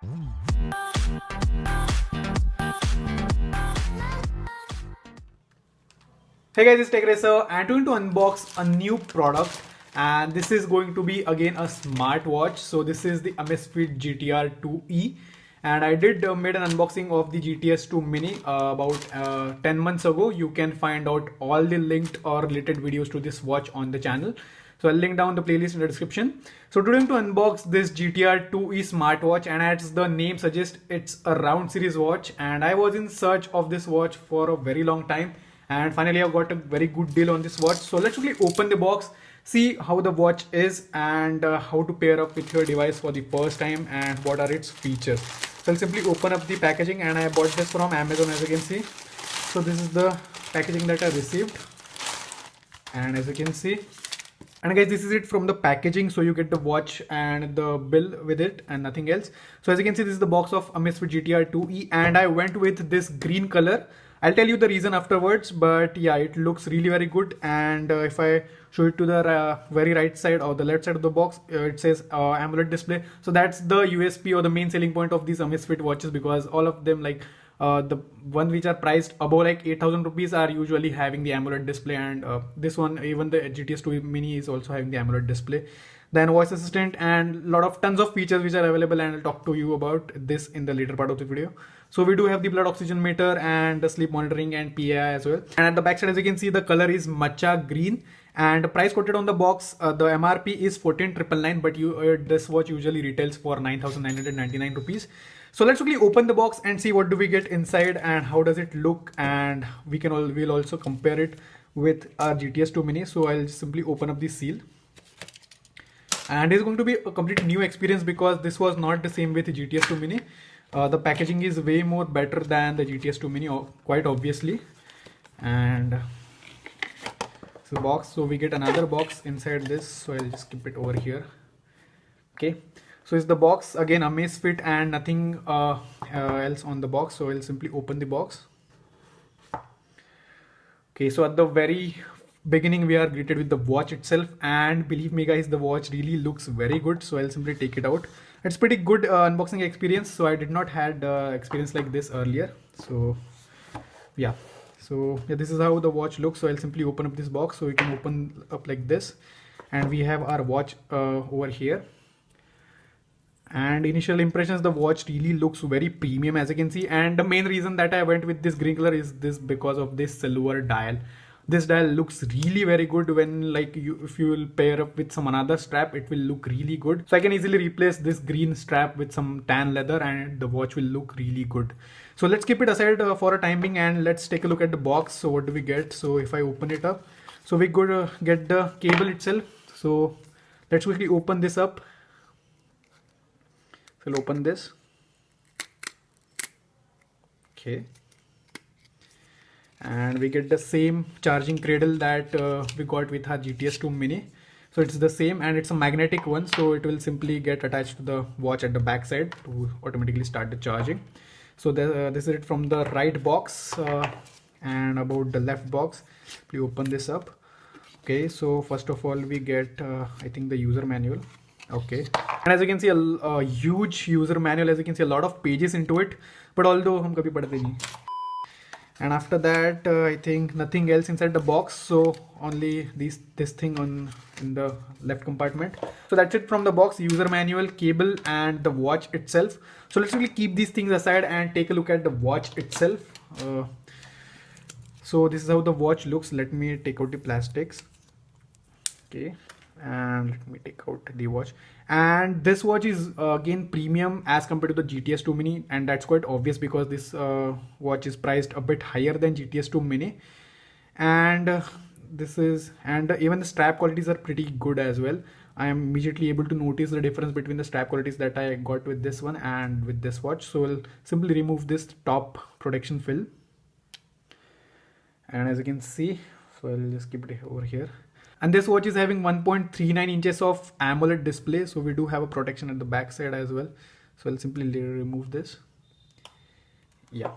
Hey guys, it's Tech Racer and I'm going to unbox a new product, and this is going to be again a smartwatch. So this is the Amazfit GTR 2E, and I did made an unboxing of the GTS 2 Mini about 10 months ago. You can find out all the linked or related videos to this watch on the channel. So I'll link down the playlist in the description. So today I'm going to unbox this GTR 2E smartwatch, and as the name suggests, it's a round series watch, and I was in search of this watch for a very long time. And finally I've got a very good deal on this watch. So let's quickly open the box, see how the watch is, and how to pair up with your device for the first time and what are its features. So I'll simply open up the packaging, and I bought this from Amazon, as you can see. So this is the packaging that I received, and as you can see, and guys, this is it from the packaging. So you get the watch and the bill with it and nothing else. So as you can see, this is the box of Amazfit GTR 2E, and I went with this green color. I'll tell you the reason afterwards, but yeah, it looks really very good. And if I show it to the very right side or the left side of the box, it says AMOLED display. So that's the USP or the main selling point of these Amazfit watches, because all of them, like the ones which are priced above like 8,000 rupees, are usually having the AMOLED display, and this one, even the GTS 2 Mini, is also having the AMOLED display. Then voice assistant and tons of features which are available, and I'll talk to you about this in the later part of the video. So we do have the blood oxygen meter and the sleep monitoring and PAI as well. And at the back side, as you can see, the color is matcha green, and price quoted on the box, the MRP is 14,999, but this watch usually retails for 9,999 rupees. So let's quickly open the box and see what do we get inside and how does it look, and we'll also compare it with our GTS 2 Mini. So I'll simply open up the seal. And it's going to be a complete new experience because this was not the same with the GTS 2 Mini. The packaging is way more better than the GTS 2 Mini, quite obviously. And it's the box. So we get another box inside this. So I'll just keep it over here. Okay. So it's the box again, Amazfit, and nothing else on the box. So I'll simply open the box. Okay. So at the very beginning, we are greeted with the watch itself, and believe me guys, the watch really looks very good. So I'll simply take it out. It's pretty good unboxing experience. So I did not had experience like this earlier. So yeah, this is how the watch looks. So I'll simply open up this box. So we can open up like this, and we have our watch over here. And initial impressions, the watch really looks very premium, as you can see. And the main reason that I went with this green color is this, because of this silver dial. This dial looks really very good when, like, if you will pair up with some another strap, it will look really good. So I can easily replace this green strap with some tan leather, and the watch will look really good. So let's keep it aside for a time being, and let's take a look at the box. So what do we get? So if I open it up, so we could get the cable itself. So let's quickly open this up. So I'll open this. Okay. And we get the same charging cradle that we got with our GTS 2 Mini. So it's the same, and it's a magnetic one, so it will simply get attached to the watch at the back side to automatically start the charging. So this is it from the right box. And about the left box, we open this up. Okay, so first of all we get I think the user manual. Okay, and as you can see, a huge user manual. As you can see, a lot of pages into it, but although hum kabhi padhte nahi. And after that, I think nothing else inside the box. So only this thing in the left compartment. So that's it from the box: user manual, cable, and the watch itself. So let's really keep these things aside and take a look at the watch itself. So this is how the watch looks. Let me take out the plastics. Okay, and let me take out the watch. And this watch is again premium as compared to the GTS 2 Mini, and that's quite obvious because this watch is priced a bit higher than GTS 2 Mini. And even the strap qualities are pretty good as well. I am immediately able to notice the difference between the strap qualities that I got with this one and with this watch. So I'll simply remove this top protection film, and as you can see, so I'll just keep it over here. And this watch is having 1.39 inches of AMOLED display. So we do have a protection at the back side as well. So I'll simply remove this. Yeah.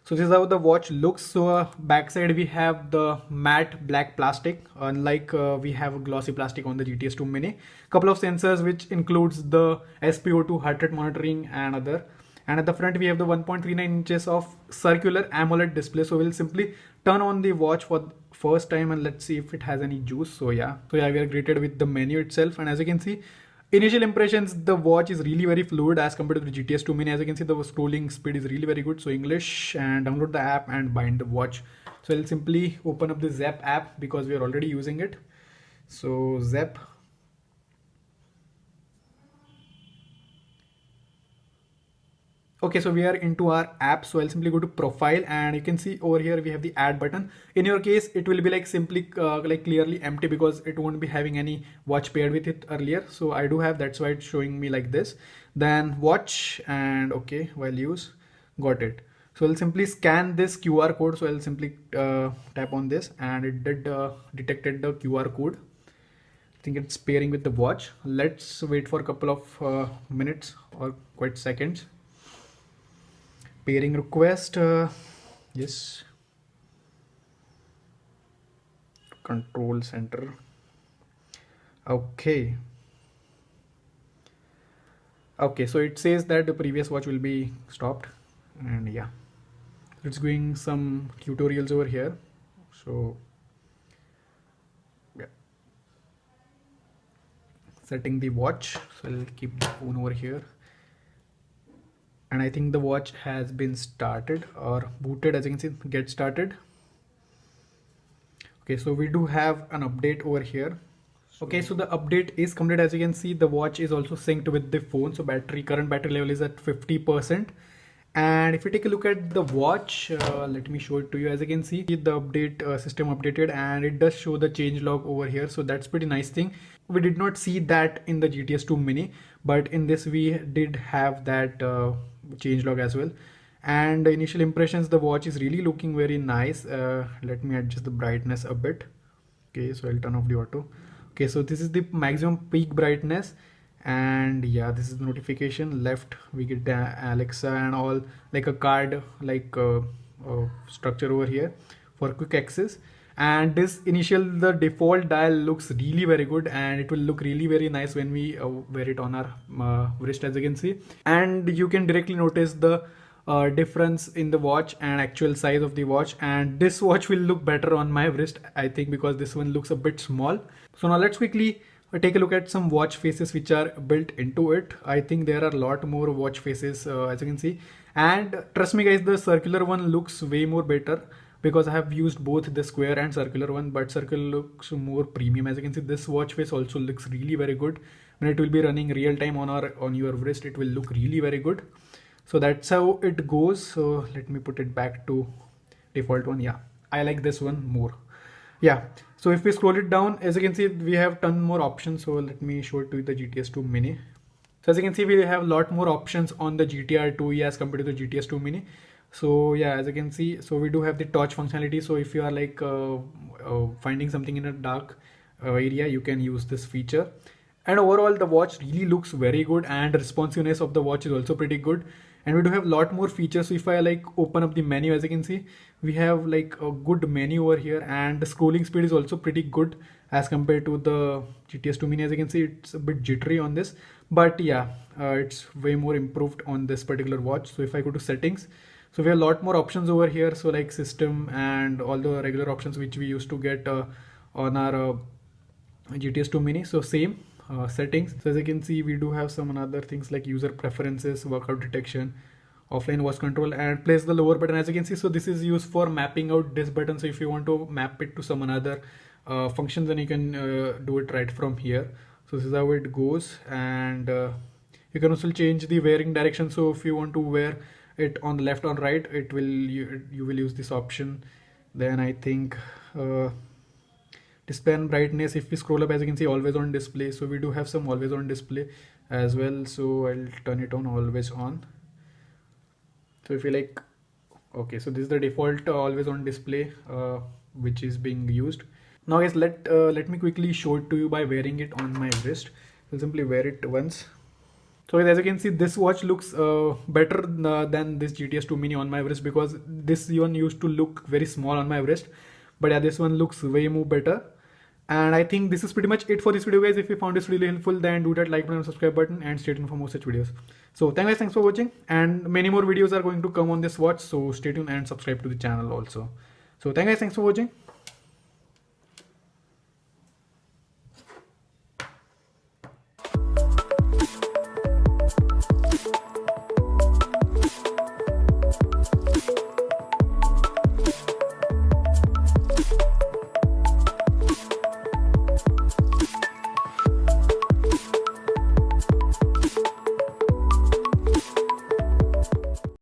So this is how the watch looks. So backside we have the matte black plastic, unlike we have a glossy plastic on the GTS 2 Mini. Couple of sensors which includes the SpO2 heart rate monitoring and other. And at the front we have the 1.39 inches of circular AMOLED display. So we'll simply turn on the watch for the first time and let's see if it has any juice. So yeah, we are greeted with the menu itself, and as you can see, initial impressions, the watch is really very fluid as compared to the GTS 2 Mini. As you can see, the scrolling speed is really very good. So English, and download the app and bind the watch. So I'll simply open up the Zep app because we are already using it. So Zep. Okay, so we are into our app. So I'll simply go to profile, and you can see over here we have the add button. In your case, it will be like simply like clearly empty because it won't be having any watch paired with it earlier. So I do have, that's why it's showing me like this. Then watch, and okay, values, got it. So I'll simply scan this QR code. So I'll simply tap on this, and it did detected the QR code. I think it's pairing with the watch. Let's wait for a couple of minutes or quite seconds. Pairing request, yes, control center. Okay, so it says that the previous watch will be stopped, and yeah, it's doing some tutorials over here. So yeah, setting the watch. So I'll keep the phone over here, and I think the watch has been started or booted. As you can see, get started. Okay, so we do have an update over here. Okay, so the update is complete. As you can see, the watch is also synced with the phone. So current battery level is at 50%. And if you take a look at the watch, let me show it to you. As you can see, the update system updated, and it does show the change log over here. So that's pretty nice thing. We did not see that in the GTS 2 Mini, but in this we did have that change log as well. And the initial impressions, the watch is really looking very nice. Let me adjust the brightness a bit. Okay, so I'll turn off the auto. Okay, so this is the maximum peak brightness, and yeah, this is the notification. Left we get Alexa and all, like a card like structure over here for quick access. And this the default dial looks really very good, and it will look really very nice when we wear it on our wrist, as you can see. And you can directly notice the difference in the watch and actual size of the watch, and this watch will look better on my wrist, I think, because this one looks a bit small. So now let's quickly take a look at some watch faces which are built into it. I think there are a lot more watch faces, as you can see, and trust me guys, the circular one looks way more better because I have used both the square and circular one, but circle looks more premium. As you can see, this watch face also looks really very good. When it will be running real time on your wrist, it will look really very good. So that's how it goes. So let me put it back to default one. Yeah, I like this one more. Yeah, so if we scroll it down, as you can see, we have ton more options. So let me show it to the GTS 2 Mini. So as you can see, we have a lot more options on the GTR 2E as compared to the GTS 2 Mini. So yeah, as you can see, so we do have the torch functionality. So if you are like finding something in a dark area, you can use this feature. And overall, the watch really looks very good, and responsiveness of the watch is also pretty good. And we do have a lot more features. So if I like open up the menu, as you can see, we have like a good menu over here, and the scrolling speed is also pretty good as compared to the GTS 2 Mini. As you can see, it's a bit jittery on this, but yeah, it's way more improved on this particular watch. So if I go to settings, so we have a lot more options over here. So like system and all the regular options which we used to get on our GTS 2 Mini. So same settings. So as you can see, we do have some other things like user preferences, workout detection, offline watch control, and place the lower button. As you can see, so this is used for mapping out this button. So if you want to map it to some another function, then you can do it right from here. So this is how it goes, and you can also change the wearing direction. So if you want to wear it on the left or right, it will you will use this option. Then I think display and brightness, if we scroll up, as you can see, always on display. So we do have some always on display as well. So I'll turn it on always on. So if you like, okay, so this is the default always on display which is being used. Now guys, let me quickly show it to you by wearing it on my wrist. I'll simply wear it once. So as you can see, this watch looks better than this GTS 2 Mini on my wrist, because this one used to look very small on my wrist. But yeah, this one looks way more better. And I think this is pretty much it for this video, guys. If you found this really helpful, then do that like button and subscribe button, and stay tuned for more such videos. So thanks for watching, and many more videos are going to come on this watch. So stay tuned and subscribe to the channel also. So thanks for watching.